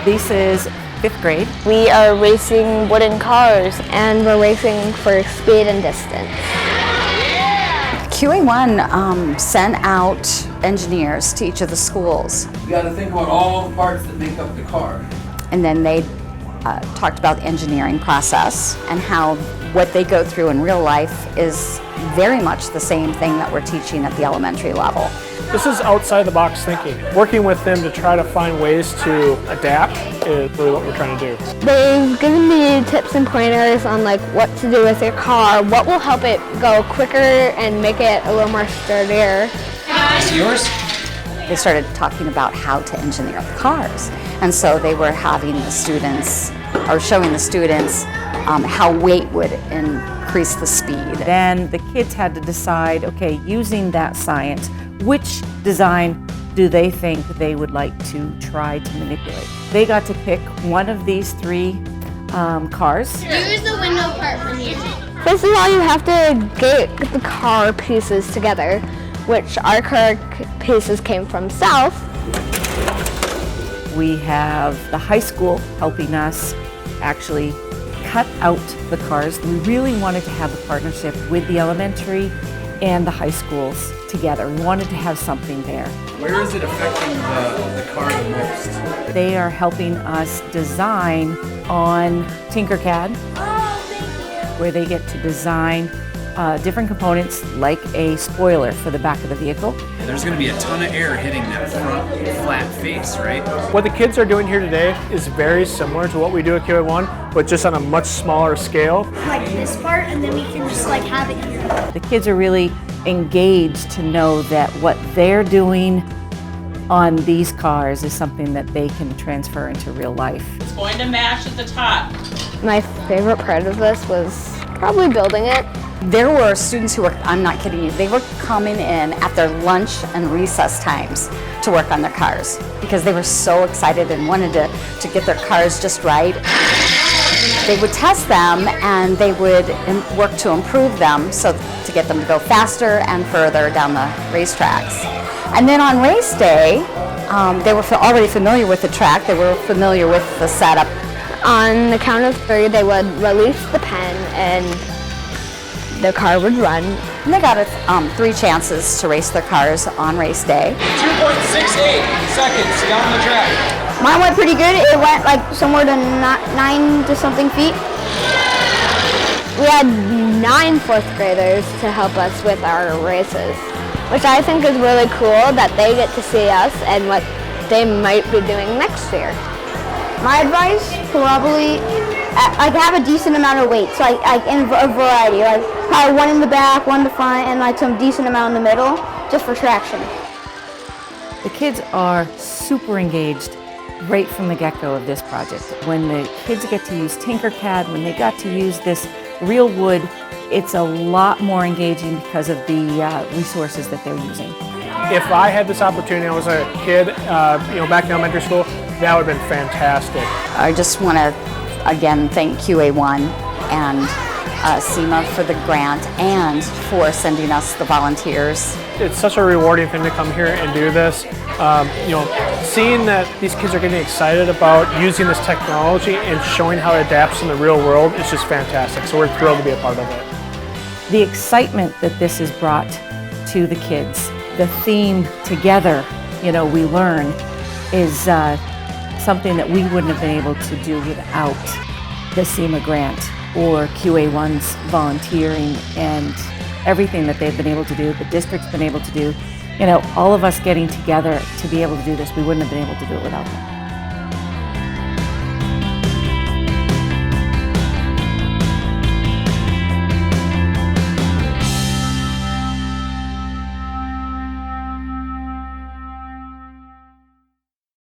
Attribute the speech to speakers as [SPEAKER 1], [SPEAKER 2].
[SPEAKER 1] Lisa's 5th grade.
[SPEAKER 2] We are racing wooden cars, and we're racing for speed and distance.
[SPEAKER 3] QA1 sent out engineers to each of the schools.
[SPEAKER 4] You got to think about all the parts that make up the car.
[SPEAKER 3] And then they talked about the engineering process and how what they go through in real life is very much the same thing that we're teaching at the elementary level.
[SPEAKER 5] This is outside the box thinking. Working with them to try to find ways to adapt is really what we're trying to do.
[SPEAKER 2] They've given me tips and pointers on like what to do with your car, what will help it go quicker and make it a little more sturdier.
[SPEAKER 4] Is it yours?
[SPEAKER 3] They started talking about how to engineer the cars. And so they were having the students, or showing the students how weight would increase the speed.
[SPEAKER 1] Then the kids had to decide, okay, using that science, which design do they think they would like to try to manipulate? They got to pick one of these 3 cars.
[SPEAKER 6] Here's the window part for me.
[SPEAKER 2] First of all, you have to get the car pieces together, which our car pieces came from south.
[SPEAKER 1] We have the high school helping us actually cut out the cars. We really wanted to have a partnership with the elementary and the high schools together. We wanted to have something there.
[SPEAKER 4] Where is it affecting the car the most?
[SPEAKER 1] They are helping us design on Tinkercad, where they get to design different components like a spoiler for the back of the vehicle.
[SPEAKER 4] And there's going to be a ton of air hitting that front flat face, right?
[SPEAKER 5] What the kids are doing here today is very similar to what we do at QA1, but just on a much smaller scale.
[SPEAKER 6] Like this part, and then we can just like have it here.
[SPEAKER 1] The kids are really engaged to know that what they're doing on these cars is something that they can transfer into real life.
[SPEAKER 7] It's going to match at the top.
[SPEAKER 2] My favorite part of this was probably building it.
[SPEAKER 3] There were students who were, I'm not kidding you, they were coming in at their lunch and recess times to work on their cars because they were so excited and wanted to get their cars just right. They would test them and they would work to improve them so to get them to go faster and further down the racetracks. And then on race day, they were already familiar with the track, they were familiar with the setup.
[SPEAKER 2] On the count of 3, they would release the pen and the car would run.
[SPEAKER 3] And they got 3 chances to race their cars on race day.
[SPEAKER 4] 2.68 seconds down the track.
[SPEAKER 6] Mine went pretty good. It went like somewhere to 9 to something feet.
[SPEAKER 2] We had 9 4th graders to help us with our races, which I think is really cool that they get to see us and what they might be doing next year.
[SPEAKER 6] My advice, probably, like have a decent amount of weight, so in a variety, like probably 1 in the back, 1 in the front, and like some decent amount in the middle, just for traction.
[SPEAKER 1] The kids are super engaged right from the get-go of this project. When the kids get to use Tinkercad, when they got to use this real wood, it's a lot more engaging because of the resources that they're using.
[SPEAKER 5] If I had this opportunity when I was a kid, back in elementary school, that would have been fantastic.
[SPEAKER 3] I just want to again thank QA1 and SEMA for the grant and for sending us the volunteers.
[SPEAKER 5] It's such a rewarding thing to come here and do this. Seeing that these kids are getting excited about using this technology and showing how it adapts in the real world is just fantastic. So we're thrilled to be a part of it.
[SPEAKER 1] The excitement that this has brought to the kids, the theme together, we learn, is something that we wouldn't have been able to do without the SEMA grant or QA1's volunteering and everything that they've been able to do, the district's been able to do. All of us getting together to be able to do this, we wouldn't have been able to do it without them.